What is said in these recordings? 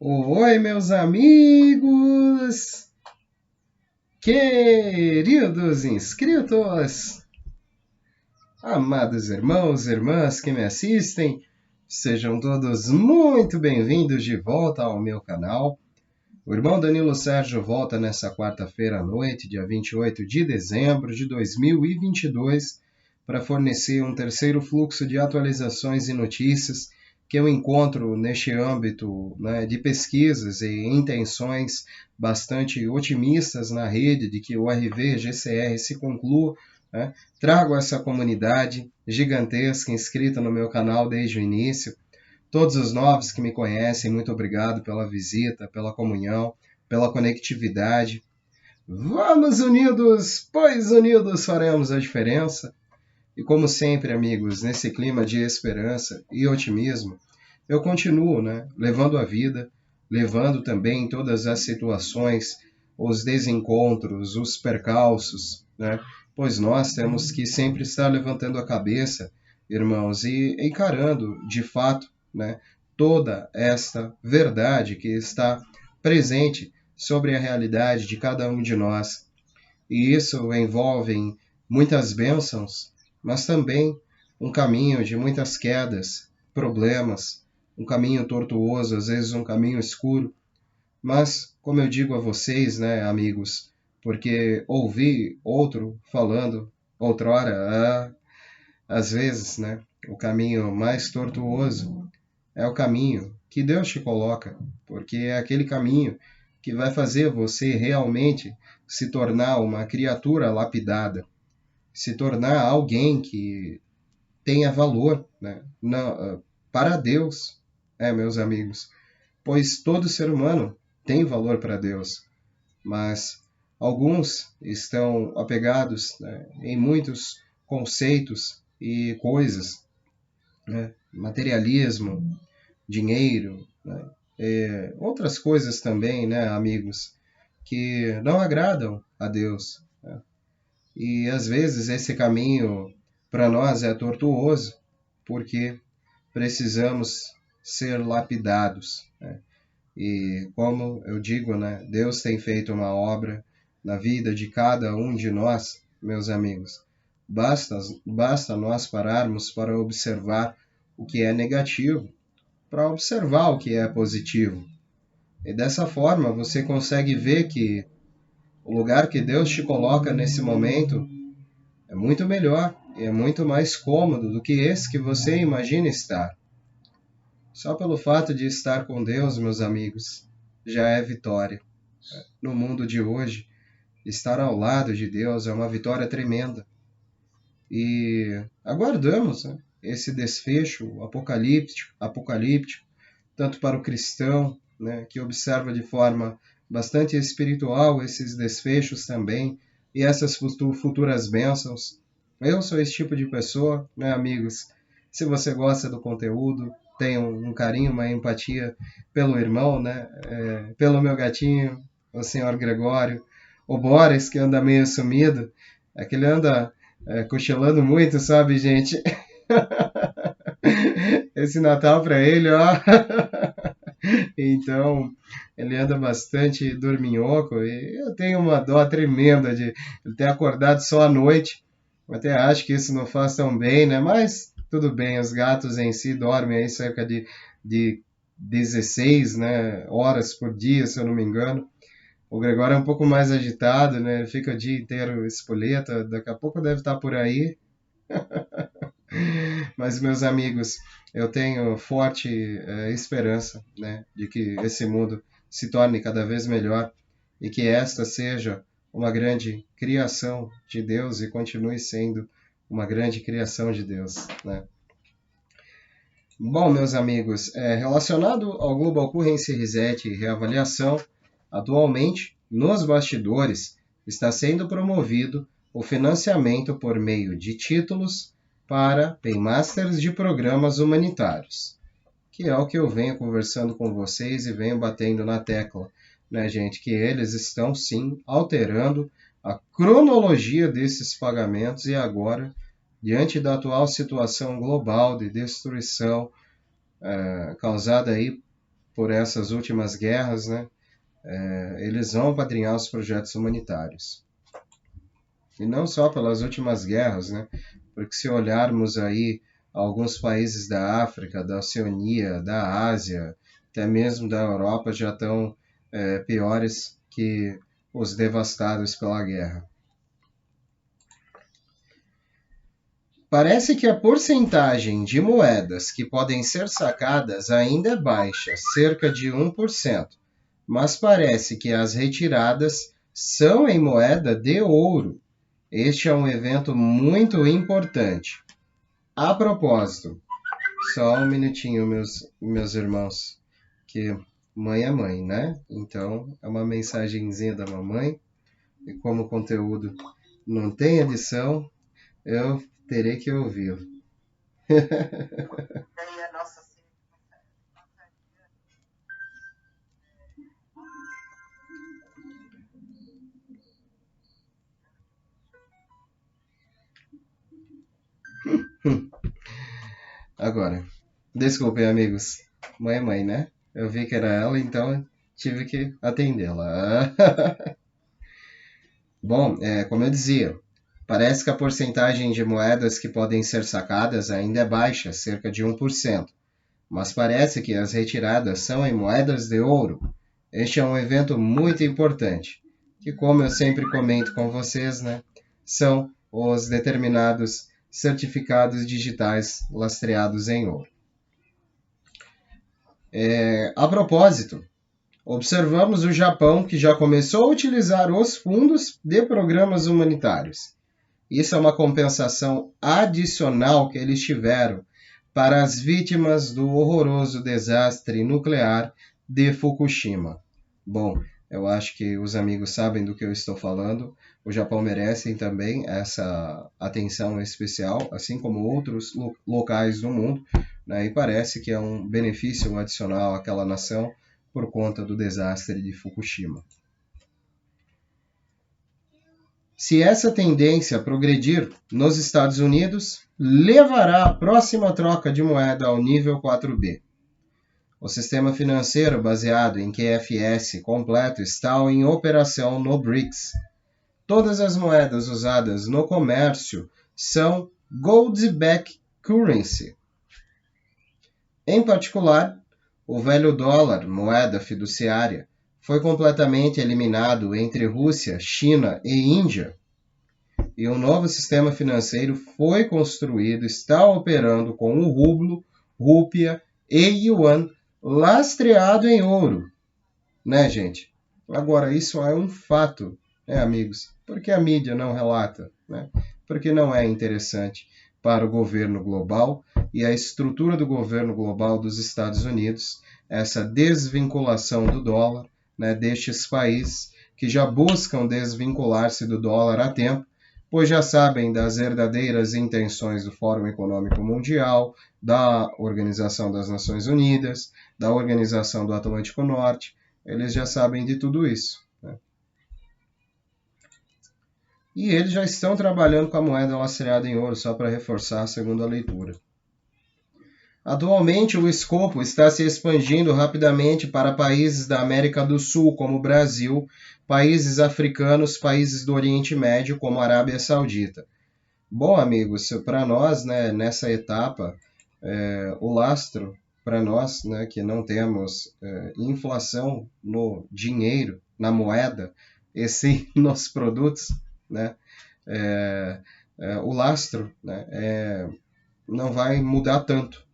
Oi, meus amigos, queridos inscritos, amados irmãos e irmãs que me assistem, sejam todos muito bem-vindos de volta ao meu canal. O irmão Danilo Sérgio volta nessa quarta-feira à noite, dia 28 de dezembro de 2022, para fornecer um terceiro fluxo de atualizações e notícias que eu encontro neste âmbito, né, de pesquisas e intenções bastante otimistas na rede de que o RV-GCR se conclua, né. Trago essa comunidade gigantesca inscrita no meu canal desde o início. Todos os novos que me conhecem, muito obrigado pela visita, pela comunhão, pela conectividade. Vamos unidos, pois unidos faremos a diferença. E como sempre, amigos, nesse clima de esperança e otimismo, eu continuo, levando a vida, levando também todas as situações, os desencontros, os percalços, pois nós temos que sempre estar levantando a cabeça, irmãos, e encarando, de fato, toda esta verdade que está presente sobre a realidade de cada um de nós. E isso envolve muitas bênçãos, mas também um caminho de muitas quedas, problemas, um caminho tortuoso, às vezes um caminho escuro. Mas, como eu digo a vocês, amigos, porque ouvi outro falando outrora, às vezes, o caminho mais tortuoso é o caminho que Deus te coloca, porque é aquele caminho que vai fazer você realmente se tornar uma criatura lapidada, se tornar alguém que tenha valor, para Deus, meus amigos, pois todo ser humano tem valor para Deus, mas alguns estão apegados, em muitos conceitos e coisas, materialismo, dinheiro, outras coisas também, amigos, que não agradam a Deus. E às vezes esse caminho para nós é tortuoso, porque precisamos ser lapidados. E como eu digo, Deus tem feito uma obra na vida de cada um de nós, meus amigos. Basta nós pararmos para observar o que é negativo, para observar o que é positivo. E dessa forma você consegue ver que o lugar que Deus te coloca nesse momento é muito melhor e é muito mais cômodo do que esse que você imagina estar. Só pelo fato de estar com Deus, meus amigos, já é vitória. No mundo de hoje, estar ao lado de Deus é uma vitória tremenda. E aguardamos esse desfecho apocalíptico, tanto para o cristão, que observa de forma bastante espiritual esses desfechos também, e essas futuras bênçãos. Eu sou esse tipo de pessoa, amigos? Se você gosta do conteúdo, tem um carinho, uma empatia pelo irmão, pelo meu gatinho, o senhor Gregório, o Boris, que anda meio sumido, é que ele anda cochilando muito, sabe, gente? Esse Natal para ele, ó. Então, ele anda bastante dorminhoco e eu tenho uma dó tremenda de ele ter acordado só à noite. Eu até acho que isso não faz tão bem, Mas tudo bem, os gatos em si dormem aí cerca de 16, horas por dia, se eu não me engano. O Gregório é um pouco mais agitado, Ele fica o dia inteiro espoleta, daqui a pouco deve estar por aí. Mas, meus amigos, eu tenho forte esperança, de que esse mundo se torne cada vez melhor e que esta seja uma grande criação de Deus e continue sendo uma grande criação de Deus, Bom, meus amigos, relacionado ao Global Currency Reset e reavaliação, atualmente, nos bastidores, está sendo promovido o financiamento por meio de títulos para paymasters de programas humanitários, que é o que eu venho conversando com vocês e venho batendo na tecla, gente, que eles estão sim alterando a cronologia desses pagamentos e agora, diante da atual situação global de destruição causada aí por essas últimas guerras, né, eles vão apadrinhar os projetos humanitários. E não só pelas últimas guerras, né, porque se olharmos aí alguns países da África, da Oceania, da Ásia, até mesmo da Europa já estão piores que os devastados pela guerra. Parece que a porcentagem de moedas que podem ser sacadas ainda é baixa, cerca de 1%, mas parece que as retiradas são em moeda de ouro. Este é um evento muito importante. A propósito, só um minutinho, meus irmãos, que mãe é mãe, né? Então, é uma mensagenzinha da mamãe, e como o conteúdo não tem edição, eu terei que ouvi-lo. Agora, desculpem, amigos. Mãe é mãe, né? Eu vi que era ela, então tive que atendê-la. Bom, como eu dizia, parece que a porcentagem de moedas que podem ser sacadas ainda é baixa, cerca de 1%, mas parece que as retiradas são em moedas de ouro. Este é um evento muito importante, que, como eu sempre comento com vocês, né, são os determinados certificados digitais lastreados em ouro. A propósito, observamos o Japão, que já começou a utilizar os fundos de programas humanitários. Isso é uma compensação adicional que eles tiveram para as vítimas do horroroso desastre nuclear de Fukushima. Bom, eu acho que os amigos sabem do que eu estou falando. O Japão merece também essa atenção especial, assim como outros locais do mundo, né? E parece que é um benefício adicional àquela nação por conta do desastre de Fukushima. Se essa tendência progredir nos Estados Unidos, levará a próxima troca de moeda ao nível 4B. O sistema financeiro baseado em QFS completo está em operação no BRICS. Todas as moedas usadas no comércio são Gold-backed Currency. Em particular, o velho dólar, moeda fiduciária, foi completamente eliminado entre Rússia, China e Índia. E um novo sistema financeiro foi construído, está operando com o rublo, rúpia e yuan lastreado em ouro. Né, gente? Agora, isso é um fato, né, amigos? Porque a mídia não relata, né? Porque não é interessante para o governo global e a estrutura do governo global dos Estados Unidos, essa desvinculação do dólar, né, destes países que já buscam desvincular-se do dólar há tempo, pois já sabem das verdadeiras intenções do Fórum Econômico Mundial, da Organização das Nações Unidas, da Organização do Atlântico Norte, eles já sabem de tudo isso. Né? E eles já estão trabalhando com a moeda lastreada em ouro, só para reforçar a segunda leitura. Atualmente, o escopo está se expandindo rapidamente para países da América do Sul, como o Brasil, países africanos, países do Oriente Médio, como a Arábia Saudita. Bom, amigos, para nós, né, nessa etapa, o lastro, para nós, né, que não temos inflação no dinheiro, na moeda, e sim nos produtos, né, o lastro, né, não vai mudar tanto.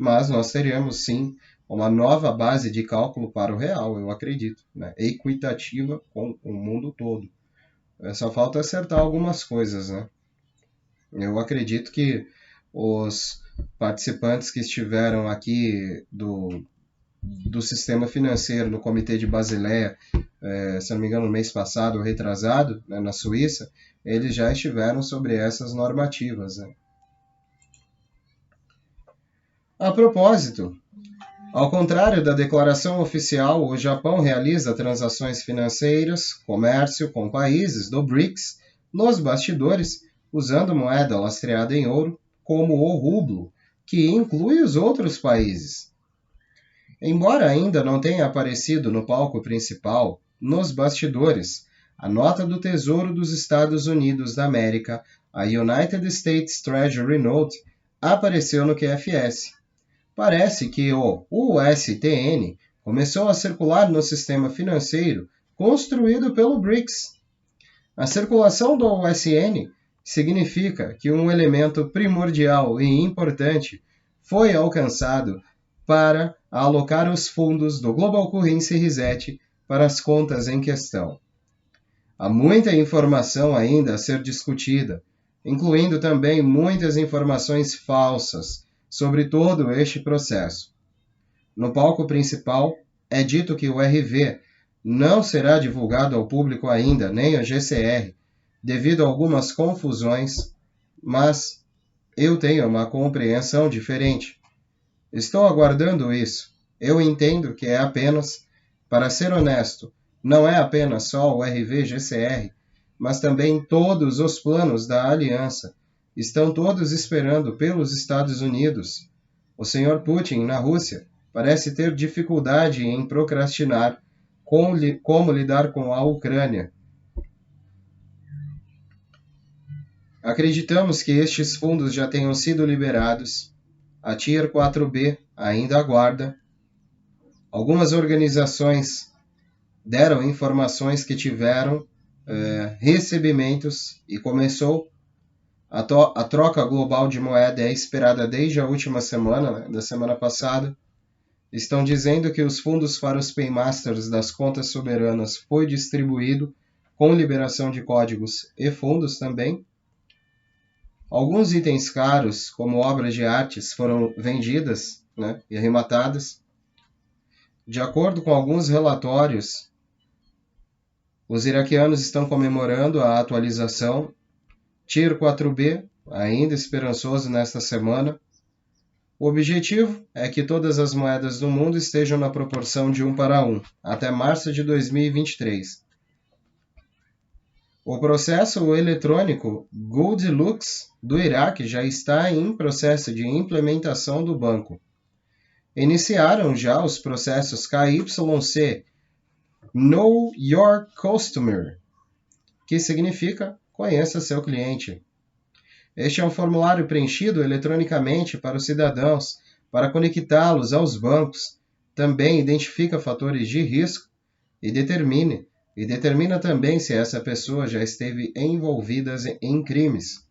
Mas nós teremos sim uma nova base de cálculo para o real, eu acredito, né? Equitativa com o mundo todo. Só falta acertar algumas coisas, né? Eu acredito que os participantes que estiveram aqui do sistema financeiro no Comitê de Basileia, se não me engano, no mês passado ou retrasado, né, na Suíça, eles já estiveram sobre essas normativas, né? A propósito, ao contrário da declaração oficial, o Japão realiza transações financeiras, comércio com países do BRICS nos bastidores, usando moeda lastreada em ouro, como o rublo, que inclui os outros países. Embora ainda não tenha aparecido no palco principal, nos bastidores, a nota do Tesouro dos Estados Unidos da América, a United States Treasury Note, apareceu no QFS. Parece que o USTN começou a circular no sistema financeiro construído pelo BRICS. A circulação do USN significa que um elemento primordial e importante foi alcançado para alocar os fundos do Global Currency Reset para as contas em questão. Há muita informação ainda a ser discutida, incluindo também muitas informações falsas sobre todo este processo. No palco principal, é dito que o RV não será divulgado ao público ainda, nem o GCR, devido a algumas confusões, mas eu tenho uma compreensão diferente. Estou aguardando isso. Eu entendo que é apenas, para ser honesto, não é apenas só o RV-GCR, mas também todos os planos da aliança. Estão todos esperando pelos Estados Unidos. O Sr. Putin, na Rússia, parece ter dificuldade em procrastinar como lidar com a Ucrânia. Acreditamos que estes fundos já tenham sido liberados. A Tier 4B ainda aguarda. Algumas organizações deram informações que tiveram recebimentos e começou. A troca global de moeda é esperada desde a última semana, da semana passada. Estão dizendo que os fundos para os paymasters das contas soberanas foi distribuído com liberação de códigos e fundos também. Alguns itens caros, como obras de artes, foram vendidas e arrematadas. De acordo com alguns relatórios, os iraquianos estão comemorando a atualização. Tier 4B, ainda esperançoso nesta semana. O objetivo é que todas as moedas do mundo estejam na proporção de 1:1, até março de 2023. O processo eletrônico Gold-Lux do Iraque já está em processo de implementação do banco. Iniciaram já os processos KYC, Know Your Customer, que significa Conheça seu cliente. Este é um formulário preenchido eletronicamente para os cidadãos, para conectá-los aos bancos. Também identifica fatores de risco e determina também se essa pessoa já esteve envolvida em crimes.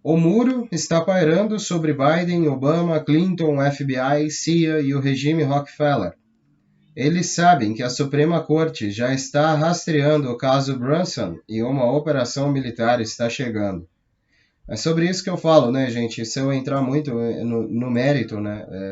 O muro está pairando sobre Biden, Obama, Clinton, FBI, CIA e o regime Rockefeller. Eles sabem que a Suprema Corte já está rastreando o caso Brunson e uma operação militar está chegando. É sobre isso que eu falo, gente? Se eu entrar muito no mérito,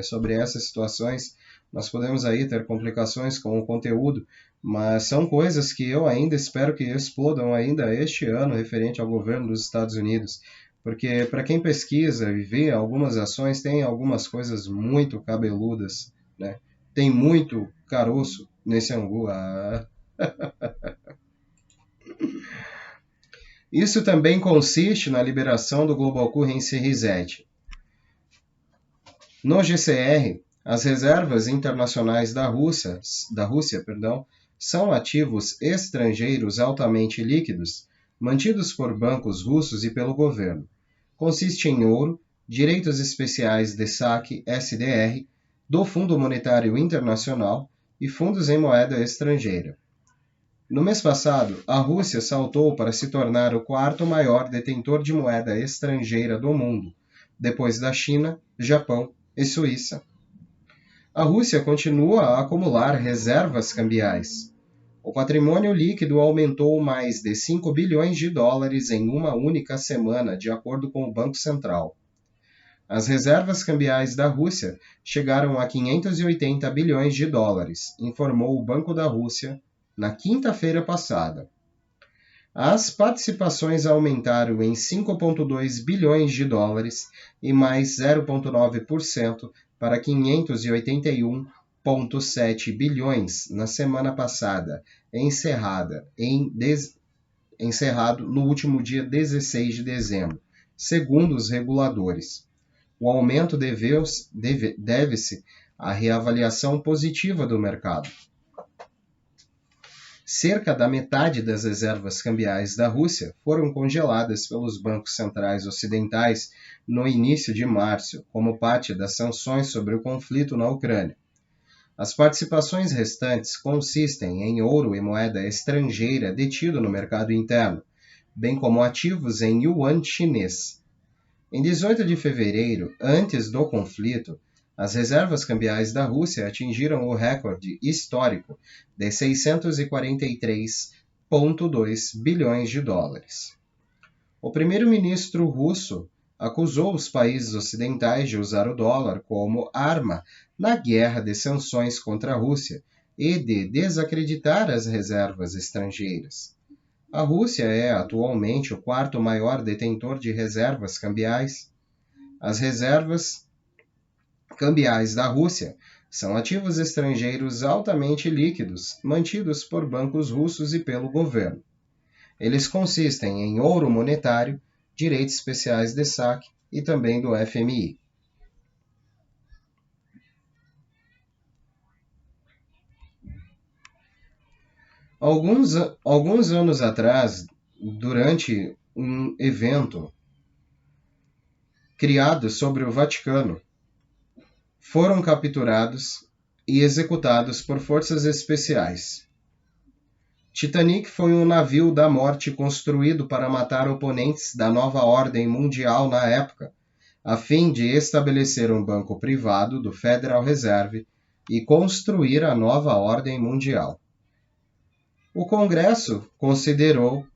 sobre essas situações, nós podemos aí ter complicações com o conteúdo, mas são coisas que eu ainda espero que explodam ainda este ano referente ao governo dos Estados Unidos. Porque para quem pesquisa e vê algumas ações, tem algumas coisas muito cabeludas, Tem muito caroço nesse angu. Isso também consiste na liberação do Global Currency Reset. No GCR, as reservas internacionais da Rússia, são ativos estrangeiros altamente líquidos, mantidos por bancos russos e pelo governo. Consiste em ouro, direitos especiais de saque SDR, do Fundo Monetário Internacional e fundos em moeda estrangeira. No mês passado, a Rússia saltou para se tornar o quarto maior detentor de moeda estrangeira do mundo, depois da China, Japão e Suíça. A Rússia continua a acumular reservas cambiais. O patrimônio líquido aumentou mais de 5 bilhões de dólares em uma única semana, de acordo com o Banco Central. As reservas cambiais da Rússia chegaram a 580 bilhões de dólares, informou o Banco da Rússia na quinta-feira passada. As participações aumentaram em 5,2 bilhões de dólares e mais 0,9% para 581,7 bilhões na semana passada, encerrada em encerrado no último dia 16 de dezembro, segundo os reguladores. O aumento deve-se à reavaliação positiva do mercado. Cerca da metade das reservas cambiais da Rússia foram congeladas pelos bancos centrais ocidentais no início de março, como parte das sanções sobre o conflito na Ucrânia. As participações restantes consistem em ouro e moeda estrangeira detido no mercado interno, bem como ativos em yuan chinês. Em 18 de fevereiro, antes do conflito, as reservas cambiais da Rússia atingiram o recorde histórico de 643,2 bilhões de dólares. O primeiro-ministro russo acusou os países ocidentais de usar o dólar como arma na guerra de sanções contra a Rússia e de desacreditar as reservas estrangeiras. A Rússia é atualmente o quarto maior detentor de reservas cambiais. As reservas cambiais da Rússia são ativos estrangeiros altamente líquidos, mantidos por bancos russos e pelo governo. Eles consistem em ouro monetário, direitos especiais de saque e também do FMI. Alguns anos atrás, durante um evento criado sobre o Vaticano, foram capturados e executados por forças especiais. Titanic foi um navio da morte construído para matar oponentes da nova ordem mundial na época, a fim de estabelecer um banco privado do Federal Reserve e construir a nova ordem mundial. O Congresso considerou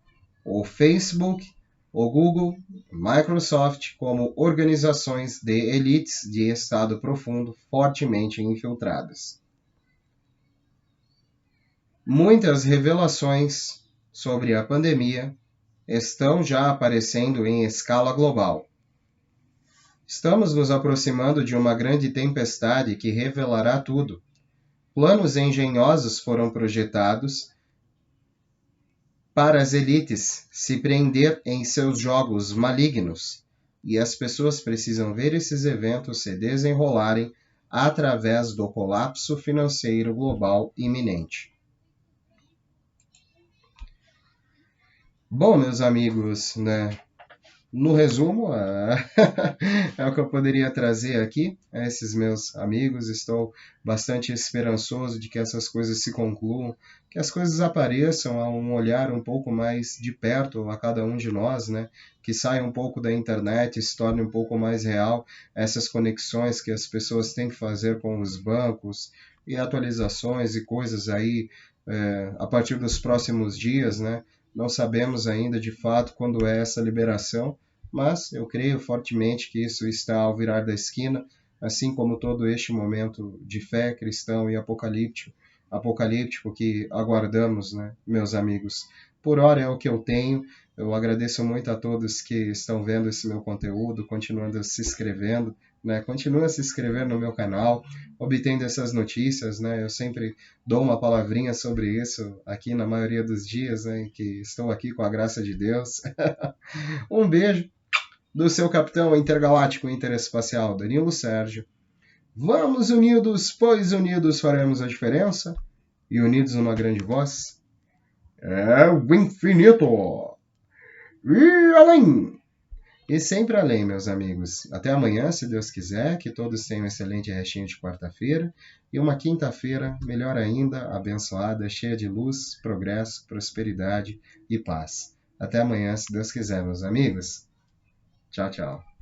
o Facebook, o Google, Microsoft como organizações de elites de estado profundo fortemente infiltradas. Muitas revelações sobre a pandemia estão já aparecendo em escala global. Estamos nos aproximando de uma grande tempestade que revelará tudo. Planos engenhosos foram projetados para as elites se prender em seus jogos malignos, e as pessoas precisam ver esses eventos se desenrolarem através do colapso financeiro global iminente. Bom, meus amigos, né? No resumo, é o que eu poderia trazer aqui a esses meus amigos. Estou bastante esperançoso de que essas coisas se concluam, que as coisas apareçam a um olhar um pouco mais de perto a cada um de nós, né? Que saia um pouco da internet e se torne um pouco mais real essas conexões que as pessoas têm que fazer com os bancos e atualizações e coisas aí a partir dos próximos dias, né? Não sabemos ainda de fato quando é essa liberação, mas eu creio fortemente que isso está ao virar da esquina, assim como todo este momento de fé cristão e apocalíptico que aguardamos, né, meus amigos. Por hora é o que eu tenho. Eu agradeço muito a todos que estão vendo esse meu conteúdo, continuando se inscrevendo, né? Continua se inscrevendo no meu canal, obtendo essas notícias, né? Eu sempre dou uma palavrinha sobre isso aqui na maioria dos dias, né? Que estou aqui com a graça de Deus. Um beijo do seu capitão intergaláctico interespacial, Danilo Sérgio. Vamos unidos, pois unidos faremos a diferença. E unidos numa grande voz, é o infinito. E além. E sempre além, meus amigos. Até amanhã, se Deus quiser. Que todos tenham um excelente restinho de quarta-feira. E uma quinta-feira, melhor ainda, abençoada, cheia de luz, progresso, prosperidade e paz. Até amanhã, se Deus quiser, meus amigos. Tchau, tchau.